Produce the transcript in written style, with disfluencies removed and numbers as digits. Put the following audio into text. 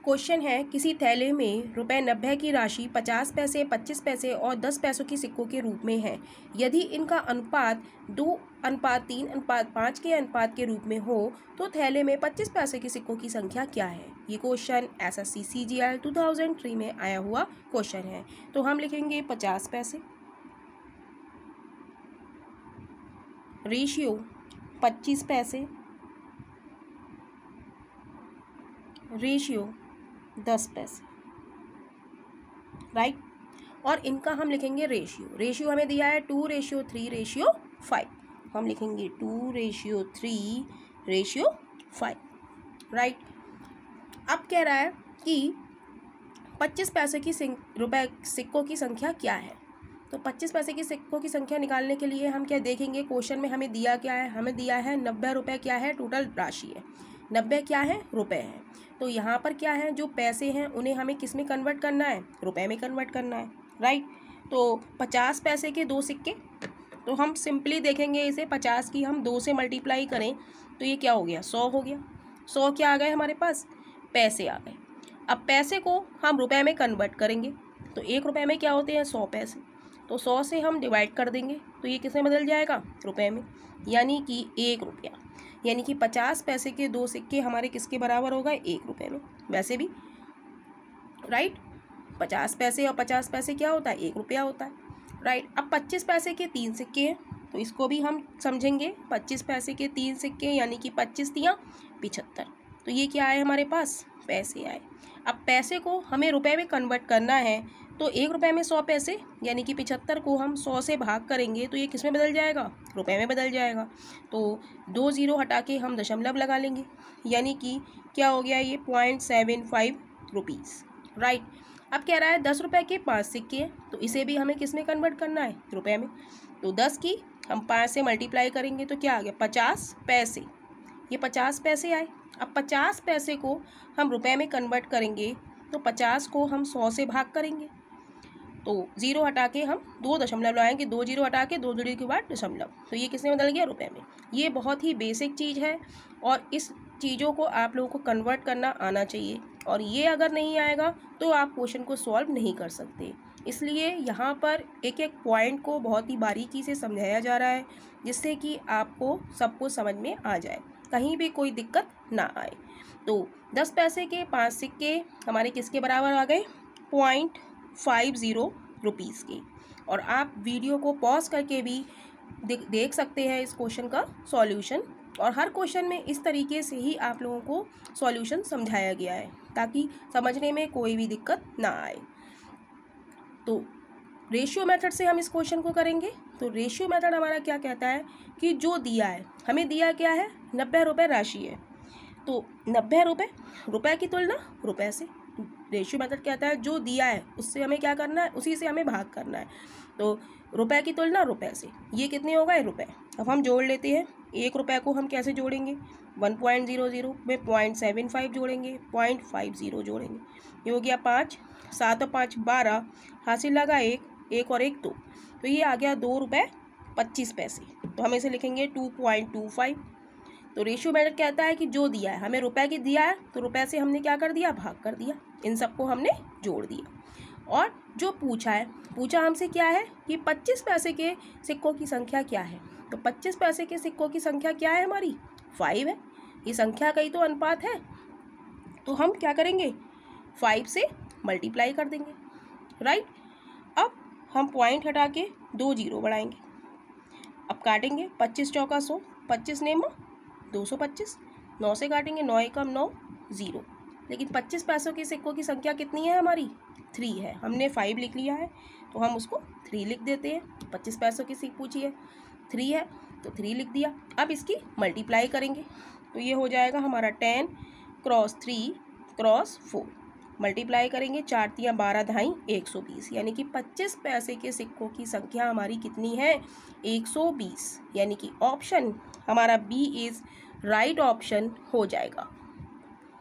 Question है, किसी थैले में ₹90 की राशि 50 पैसे, 25 पैसे और 10 पैसों की सिक्कों के रूप में है। यदि इनका अनुपात 2:3:5 के अनुपात के रूप में हो तो थैले में 25 पैसे के सिक्कों की संख्या क्या है। ये क्वेश्चन SSC CGL 2003 में आया हुआ क्वेश्चन है। तो हम लिखेंगे 50 पैसे, रेशियो 25 पैसे, रेशियो 10 पैसे, राइट। और इनका हम लिखेंगे रेशियो हमें दिया है 2:3:5। हम लिखेंगे 2:3:5, राइट। अब कह रहा है कि 25 पैसे की सिक्कों की संख्या क्या है। तो 25 पैसे की सिक्कों की संख्या निकालने के लिए हम क्या देखेंगे, क्वेश्चन में हमें दिया क्या है, हमें दिया है 90 रुपये क्या है, टोटल राशि है 90 क्या है, रुपए है। तो यहाँ पर क्या है, जो पैसे हैं उन्हें हमें किस में कन्वर्ट करना है, रुपए में कन्वर्ट करना है, राइट। तो 50 पैसे के 2 सिक्के, तो हम सिंपली देखेंगे इसे 50 की हम 2 से मल्टीप्लाई करें तो ये क्या हो गया, 100 हो गया। 100 क्या आ गए हमारे पास, पैसे आ गए। अब पैसे को हम रुपए में कन्वर्ट करेंगे तो 1 रुपये में क्या होते हैं, 100 पैसे। तो 100 से हम डिवाइड कर देंगे तो ये किस में बदल जाएगा, रुपए में, यानी कि 1 रुपया। यानी कि 50 पैसे के 2 सिक्के हमारे किसके बराबर होगा, 1 रुपये में। वैसे भी राइट, 50 पैसे और 50 पैसे क्या होता है, 1 रुपया होता है, राइट। अब 25 पैसे के 3 सिक्के हैं तो इसको भी हम समझेंगे। 25 पैसे के 3 सिक्के यानी कि 25 तियां 75। तो ये क्या आए हमारे पास, पैसे आए। अब पैसे को हमें रुपए में कन्वर्ट करना है तो 1 रुपये में 100 पैसे यानी कि 75 को हम 100 से भाग करेंगे तो ये किस में बदल जाएगा, रुपए में बदल जाएगा। तो 2 ज़ीरो हटा के हम दशमलव लगा लेंगे, यानी कि क्या हो गया, ये 0.75 रुपीज़, राइट। अब कह रहा है 10 रुपये के 5 सिक्के हैं तो इसे भी हमें किस में कन्वर्ट करना है, रुपए में। तो 10 की हम 5 से मल्टीप्लाई करेंगे तो क्या आ गया, 50 पैसे। ये 50 पैसे आए। अब 50 पैसे को हम रुपए में कन्वर्ट करेंगे तो 50 को हम 100 से भाग करेंगे तो 0 हटा के हम 2 दशमलव लगाएंगे, 2 0 हटा के 2 0 के बाद दशमलव, तो ये किस में बदल गया, रुपए में। ये बहुत ही बेसिक चीज़ है और इस चीज़ों को आप लोगों को कन्वर्ट करना आना चाहिए, और ये अगर नहीं आएगा तो आप क्वेश्चन को सॉल्व नहीं कर सकते। इसलिए यहाँ पर एक एक पॉइंट को बहुत ही बारीकी से समझाया जा रहा है जिससे कि आपको सब कुछ समझ में आ जाए, कहीं भी कोई दिक्कत ना आए। तो 10 पैसे के 5 सिक्के हमारे किसके बराबर आ गए, 0.50 रुपीज़ के। और आप वीडियो को पॉज करके भी देख सकते हैं इस क्वेश्चन का सॉल्यूशन, और हर क्वेश्चन में इस तरीके से ही आप लोगों को सॉल्यूशन समझाया गया है ताकि समझने में कोई भी दिक्कत ना आए। तो रेशियो मेथड से हम इस क्वेश्चन को करेंगे। तो रेशियो मेथड हमारा क्या कहता है कि जो दिया है, हमें दिया क्या है, 90 रुपये राशि है, तो 90 रुपये की तुलना रुपए से। रेशियो मेथड कहता है जो दिया है उससे हमें क्या करना है, उसी से हमें भाग करना है। तो रुपए की तुलना रुपए से, ये कितने हो गए, रुपए। अब हम जोड़ लेते हैं। 1 रुपये को हम कैसे जोड़ेंगे, 1.00 में 0.75 जोड़ेंगे, 0.50 जोड़ेंगे, ये हो गया 5, 7 और 5 12, हासिल लगा 1 और 1 2, तो ये आ गया 2 रुपये 25 पैसे। तो हम इसे लिखेंगे 2.25। तो रेशियो मेथड कहता है कि जो दिया है, हमें रुपए की दिया है तो रुपए से हमने क्या कर दिया, भाग कर दिया, इन सबको हमने जोड़ दिया। और जो पूछा हमसे क्या है कि 25 पैसे के सिक्कों की संख्या क्या है। तो 25 पैसे के सिक्कों की संख्या क्या है हमारी, 5 है। ये संख्या का ही तो अनुपात है, तो हम क्या करेंगे, 5 से मल्टीप्लाई कर देंगे, राइट। अब हम पॉइंट हटा के 2 जीरो बढ़ाएंगे, अब काटेंगे, 25 चौका 100, 25 नेम 225, 9 से काटेंगे, 9 एकम 9 0। लेकिन 25 पैसों के सिक्कों की संख्या कितनी है हमारी, 3 है। हमने 5 लिख लिया है तो हम उसको 3 लिख देते हैं। 25 पैसों की सिक्क पूछी है, 3 है तो 3 लिख दिया। अब इसकी मल्टीप्लाई करेंगे तो ये हो जाएगा हमारा 10 क्रॉस 3 क्रॉस 4, मल्टीप्लाई करेंगे, 4 तियां 12 ढाई 120, यानी कि 25 पैसे के सिक्कों की संख्या हमारी कितनी है, 120। यानी कि ऑप्शन हमारा बी इज़ राइट ऑप्शन हो जाएगा।